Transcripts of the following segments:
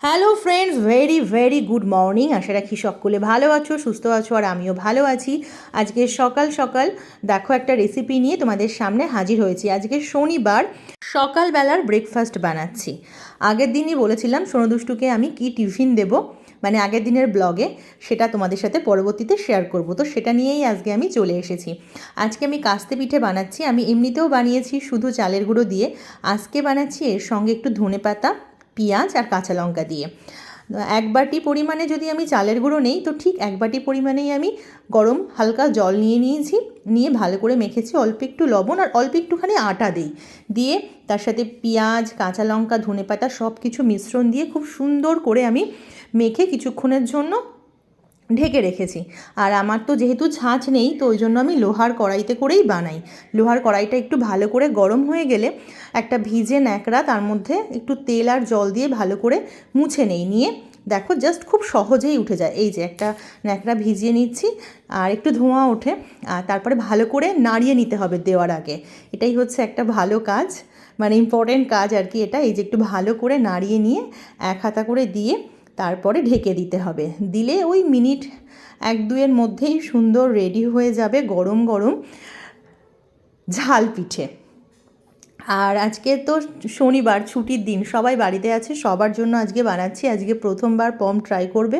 Hello friends, very very good morning. আশা রাখি সকলে ভালো আছো, সুস্থ আছো, আর আমিও ভালো আছি। আজকে সকাল সকাল দেখো একটা রেসিপি নিয়ে তোমাদের সামনে হাজির হয়েছি। আজকে শনিবার, সকালবেলার ব্রেকফাস্ট বানাচ্ছি। আগের দিনই বলেছিলাম সোনুদুষ্টুকে আমি কি টিফিন দেব, মানে আগের দিনের ব্লগে, সেটা তোমাদের সাথে পরবর্তীতে শেয়ার করব। তো সেটা নিয়েই আজকে আমি চলে এসেছি। আজকে আমি কাস্তে পিঠে বানাচ্ছি। আমি এমনিতেও বানিয়েছি শুধু চালের গুঁড়ো দিয়ে, আজকে বানাচ্ছি এর সঙ্গে একটু ধনেপাতা, পেঁয়াজ আর কাঁচা লঙ্কা দিয়ে। এক বাটি পরিমাণে যদি আমি চালের গুঁড়ো নেই, তো ঠিক এক বাটি পরিমাণেই আমি গরম হালকা জল নিয়ে নিয়েছি, নিয়ে ভালো করে মেখেছি। অল্প একটু লবণ আর অল্প একটুখানি আটা দিয়ে তার সাথে পেঁয়াজ, কাঁচা লঙ্কা, ধনেপাতা সব কিছু মিশ্রণ দিয়ে খুব সুন্দর করে আমি মেখে কিছুক্ষণের জন্য ঢেকে রেখেছি। আর আমার তো যেহেতু ছাঁচ নেই, তো ওই জন্য আমি লোহার কড়াইতে করেই বানাই। লোহার কড়াইটা একটু ভালো করে গরম হয়ে গেলে একটা ভিজে ন্যাকড়া, তার মধ্যে একটু তেল আর জল দিয়ে ভালো করে মুছে নিয়ে দেখো জাস্ট খুব সহজেই উঠে যায়। এই যে একটা ন্যাকড়া ভিজিয়ে নিচ্ছি আর একটু ধোঁয়া ওঠে, আর তারপরে ভালো করে নাড়িয়ে নিতে হবে দেওয়ার আগে। এটাই হচ্ছে একটা ভালো কাজ, মানে ইম্পর্টেন্ট কাজ আর কি এটা। এই যে একটু ভালো করে নাড়িয়ে নিয়ে এক হাতা করে দিয়ে তারপরে ঢেকে দিতে হবে। দিলে ওই মিনিট এক দুয়ের মধ্যেই সুন্দর রেডি হয়ে যাবে গরম গরম ঝাল পিঠে। আর আজকে তো শনিবার, ছুটির দিন, সবাই বাড়িতে আছে, সবার জন্য আজকে বানাচ্ছি। আজকে প্রথমবার পম ট্রাই করবে।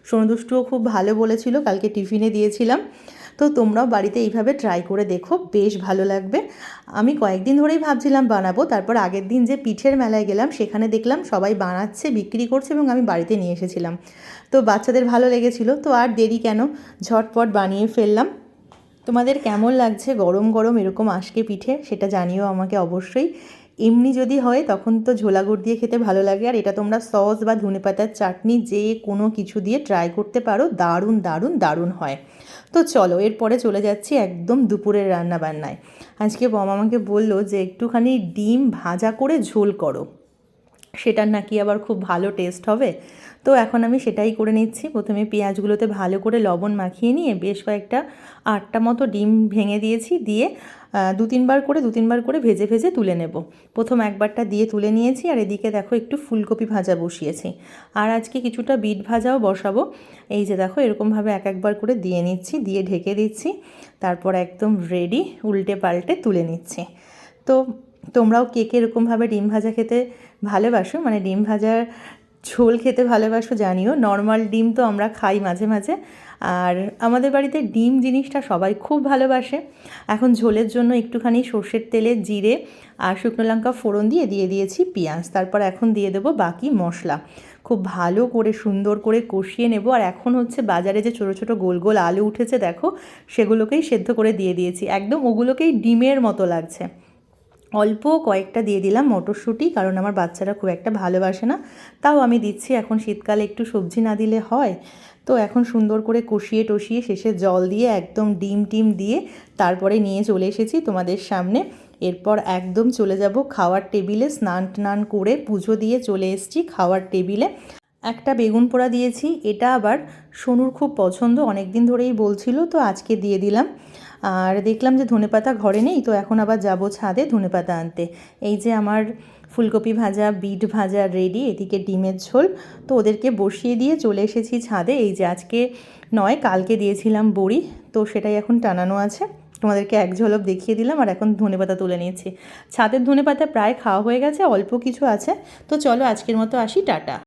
সোনুদুষ্টুও খুব ভালো বলেছিল, কালকে টিফিনে দিয়েছিলাম। তো তোমরাও বাড়িতে এইভাবে ট্রাই করে দেখো, বেশ ভালো লাগবে। আমি কয়েকদিন ধরেই ভাবছিলাম বানাবো, তারপর আগের দিন যে পিঠের মেলায় গেলাম সেখানে দেখলাম সবাই বানাচ্ছে, বিক্রি করছে, এবং আমি বাড়িতে নিয়ে এসেছিলাম। তো বাচ্চাদের ভালো লেগেছিল, তো আর দেরি কেন, ঝটপট বানিয়ে ফেললাম। তোমাদের কেমন লাগছে গরম গরম এরকম আজকে পিঠে, সেটা জানিও আমাকে অবশ্যই। এমনি যদি হয় তখন তো ঝোলা গুড় দিয়ে খেতে ভালো লাগে, আর এটা তোমরা সস বা ধনেপাতার চাটনি যে কোনো কিছু দিয়ে ট্রাই করতে পারো, দারুণ দারুণ দারুণ হয়। তো চলো এরপরে চলে যাচ্ছি একদম দুপুরের রান্না বান্নায়। আজকে বম আমাকে বললো যে একটুখানি ডিম ভাজা করে ঝোল করো, সেটার নাকি আবার খুব ভালো টেস্ট হবে। তো এখন আমি সেটাই করে নিচ্ছি। প্রথমে পেঁয়াজগুলোতে ভালো করে লবণ মাখিয়ে নিয়ে বেশ কয়েকটা 8টা মতো ডিম ভেঙে দিয়েছি, দিয়ে দু তিনবার করে ভেজে ভেজে তুলে নেব। প্রথম একবারটা দিয়ে তুলে নিয়েছি, আর এদিকে দেখো একটু ফুলকপি ভাজা বসিয়েছি, আর আজকে কিছুটা বিট ভাজাও বসাবো। এই যে দেখো এরকমভাবে একবার করে দিয়ে নিচ্ছি, দিয়ে ঢেকে দিচ্ছি, তারপর একদম রেডি, উল্টে পাল্টে তুলে নিচ্ছি। তো তোমরাও কে কে এরকমভাবে ডিম ভাজা খেতে ভালোবাসো, মানে ডিম ভাজার ঝোল খেতে ভালোবাসো জানিও। নর্মাল ডিম তো আমরা খাই মাঝে মাঝে, আর আমাদের বাড়িতে ডিম জিনিসটা সবাই খুব ভালোবাসে। এখন ঝোলের জন্য একটুখানি সর্ষের তেলে জিরে আর শুকনো লঙ্কা ফোড়ন দিয়ে দিয়েছি পেঁয়াজ, তারপর এখন দিয়ে দেবো বাকি মশলা। খুব ভালো করে সুন্দর করে কষিয়ে নেব। আর এখন হচ্ছে বাজারে যে ছোটো ছোটো গোল গোল আলু উঠেছে দেখো, সেগুলোকেই সেদ্ধ করে দিয়ে দিয়েছি, একদম ওগুলোকেই ডিমের মতো লাগছে। অল্প কয়েকটা দিয়ে দিলাম মটরশুঁটি, কারণ আমার বাচ্চারা খুব একটা ভালোবাসে না, তাও আমি দিচ্ছি। এখন শীতকালে একটু সবজি না দিলে হয়। তো এখন সুন্দর করে কষিয়ে টষিয়ে শেষে জল দিয়ে একদম ডিম দিয়ে তারপরে নিয়ে চলে এসেছি তোমাদের সামনে। এরপর একদম চলে যাব খাওয়ার টেবিলে। স্নান টান করে পুজো দিয়ে চলে এসেছি খাওয়ার টেবিলে। একটা বেগুন পোড়া দিয়েছি, এটা আবার সোনুর খুব পছন্দ, অনেক দিন ধরেই বলছিল, তো আজকে দিয়ে দিলাম। আর দেখলাম যে ধনেপাতা ঘরে নেই, তো এখন আবার যাব ছাদে ধনেপাতা আনতে। এই যে আমার ফুলকপি ভাজা, বিট ভাজা রেডি, এদিকে ডিমের ঝোল। তো ওদেরকে বসিয়ে দিয়ে চলে এসেছি ছাদে। এই যে আজকে নয়, কালকে দিয়েছিলাম বড়ি, তো সেটাই এখন টানানো আছে। তোমাদেরকে এক ঝলক দেখিয়ে দিলাম, আর এখন ধনেপাতা তুলে নিয়েছি। ছাদের ধনেপাতা প্রায় খাওয়া হয়ে গেছে, অল্প কিছু আছে। তো চলো আজকের মতো আসি, টাটা।